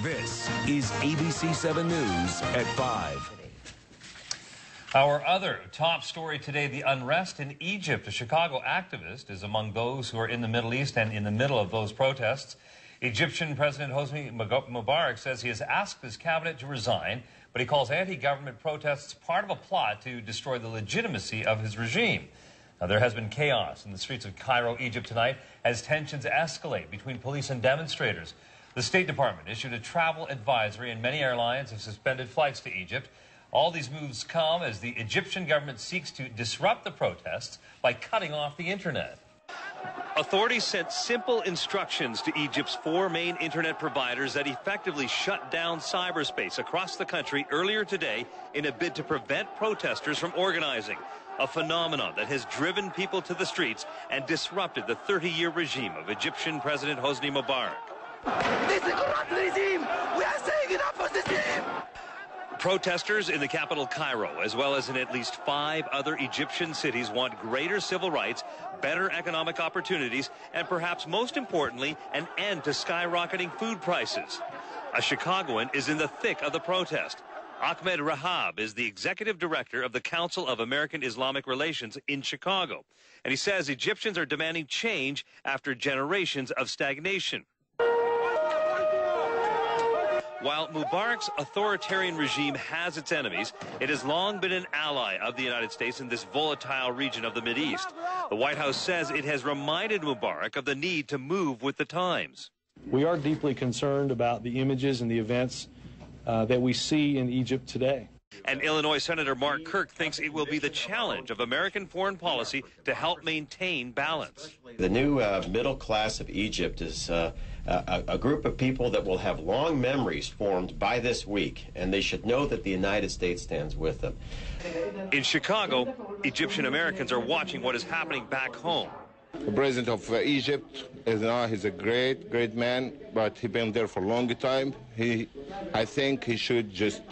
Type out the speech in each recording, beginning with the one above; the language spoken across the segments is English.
This is ABC 7 News at 5. Our other top story today, the unrest in Egypt. A Chicago activist is among those who are in the Middle East and in the middle of those protests. Egyptian President Hosni Mubarak says he has asked his cabinet to resign, but he calls anti-government protests part of a plot to destroy the legitimacy of his regime. Now, there has been chaos in the streets of Cairo, Egypt tonight as tensions escalate between police and demonstrators. The State Department issued a travel advisory and many airlines have suspended flights to Egypt. All these moves come as the Egyptian government seeks to disrupt the protests by cutting off the internet. Authorities sent simple instructions to Egypt's 4 main internet providers that effectively shut down cyberspace across the country earlier today in a bid to prevent protesters from organizing, a phenomenon that has driven people to the streets and disrupted the 30-year regime of Egyptian President Hosni Mubarak. This is a corrupt regime! We are saying enough of this regime! Protesters in the capital Cairo, as well as in at least 5 other Egyptian cities, want greater civil rights, better economic opportunities, and perhaps most importantly, an end to skyrocketing food prices. A Chicagoan is in the thick of the protest. Ahmed Rehab is the executive director of the Council of American-Islamic Relations in Chicago. And he says Egyptians are demanding change after generations of stagnation. While Mubarak's authoritarian regime has its enemies, it has long been an ally of the United States in this volatile region of the Mideast. The White House says it has reminded Mubarak of the need to move with the times. We are deeply concerned about the images and the events that we see in Egypt today. And Illinois Senator Mark Kirk thinks it will be the challenge of American foreign policy to help maintain balance. The new middle class of Egypt is a group of people that will have long memories formed by this week, and they should know that the United States stands with them. In Chicago, Egyptian Americans are watching what is happening back home. The president of Egypt he's a great man, but he's been there for a long time. I think he should just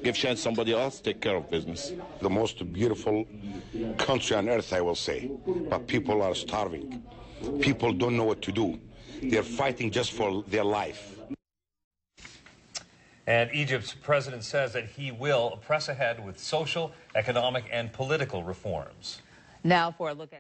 give chance to somebody else, take care of business. The most beautiful country on earth, I will say, but people are starving. People don't know what to do. They're fighting just for their life. And Egypt's president says that he will press ahead with social, economic, and political reforms. Now for a look at